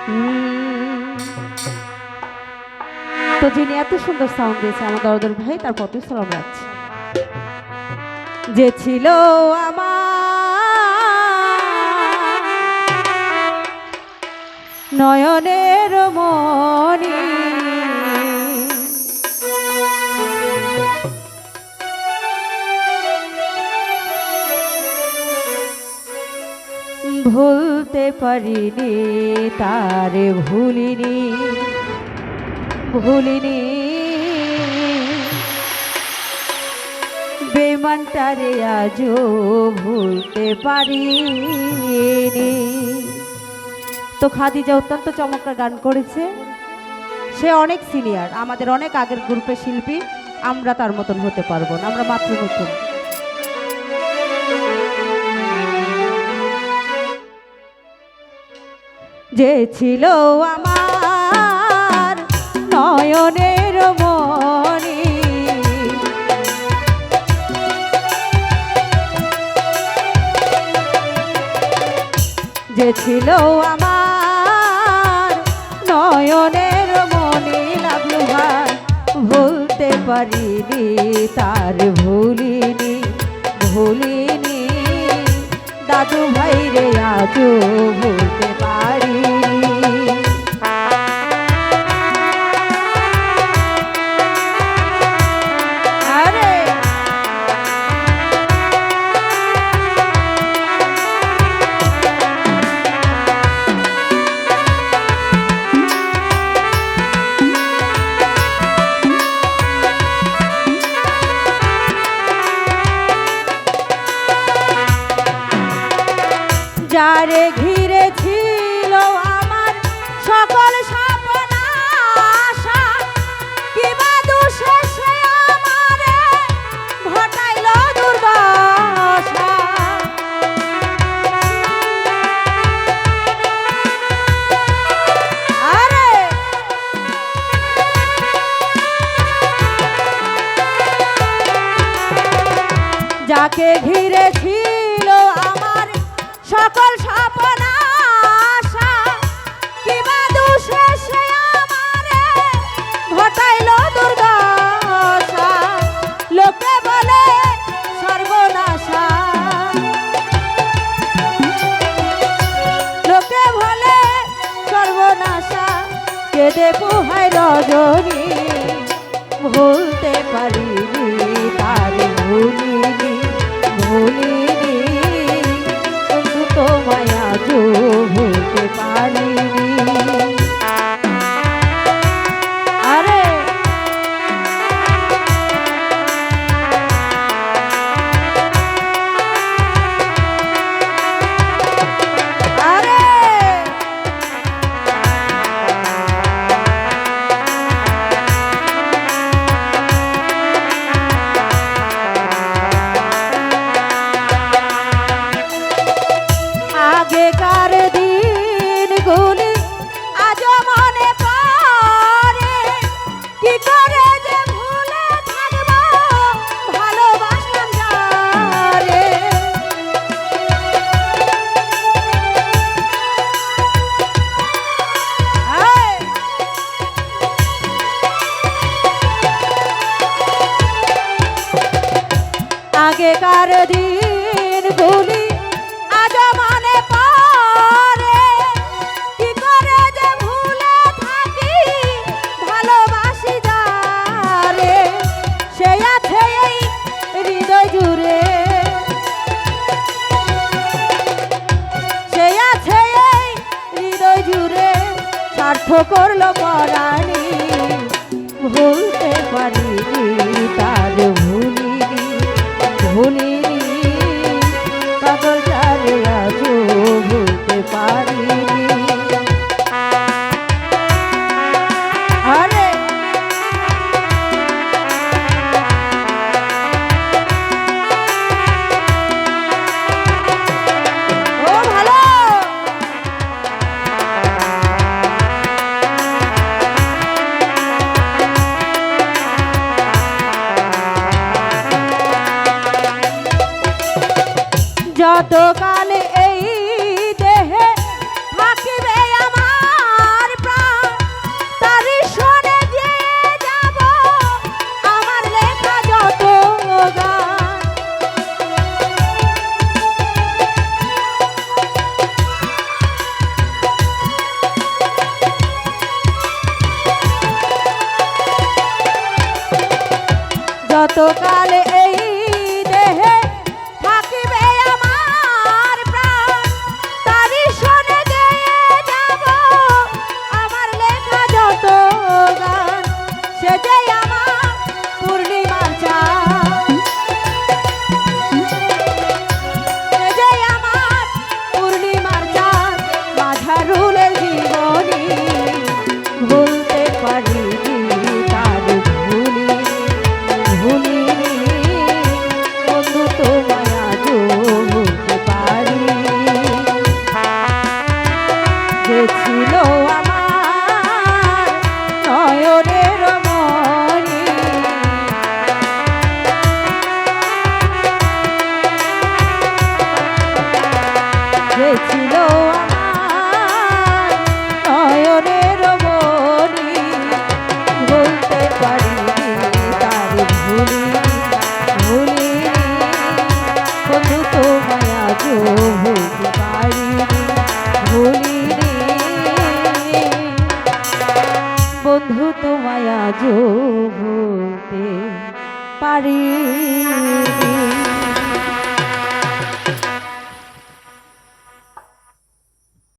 তো যিনি এত সুন্দর সাউন্ড দিয়েছে আমার দরদের ভাই, তার প্রতি সালাম রাখছি। যে ছিল আমার নয়নের মণি, ভুলতে পারিনি তারে, ভুলিনি ভুলিনি বেমানটারে আজও ভুলতে পারিনি। তো খাদিজা অত্যন্ত চমৎকার গান করেছে। সে অনেক সিনিয়র, আমাদের অনেক আগের গ্রুপের শিল্পী, আমরা তার মতন হতে পারবো না, আমরা মাত্র নতুন। যে ছিল আমার নয়নের মণি, যে ছিল আমার নয়নের মণি, লাগলো ভাই ভুলতে পারিনি তার, ভুলিনি ভুলিনি দাদু ভাই রে, আজও ভুলতে পারিনি। যারে ঘিরে ছিল আমার সকল স্বপ্ন আশা, কিবা দোষে সে আমারে ঘটাইল দুর্দশা। আরে যাকে ঘিরে ছিল আমার সকল স্বপ্ন আশা, কিবা দোষে সে আমারে ঘটাইল দুর্দশা। লোকে বলে সর্বনাশা, লোকে বলে সর্বনাশা, কেঁদে পোহায় রজনী, ভুলতে পারিনি তার, ভুলিনি ভুলিনি তোমায় আজও ভুলতে পারিনি। আরে আরে আগেকার দিনগুলি আজও মনে পড়ে, কি করে যে ভুলে থাকবো ভালোবাসলাম যারে। আগেকার দিনগুলি আজও মনে পড়ে, কি করে যে ভুলে থাকি ভালোবাসি যারে। সে আছে এই হৃদয় জুড়ে, সে আছে এই হৃদয় জুড়ে, স্বার্থ করলো পরাণী, ভুলতে পারিনি তার, ভুলিনি ভুলিনি পাগল যারে, আজও ভুলতে পারিনি। আরে ও ভালো যতকাল এই দেহে থাকিবে আমার যে ছিল আমার নয়নের মণি, যে ছিল আমার নয়নের মণি, বলতে পারিনি তার ভুলি ভুলি, বন্ধু তোমায় আজও ভুলতে পারিনি ভুলিনি, বন্ধু তোমায় আজও ভুলতে পারিনি।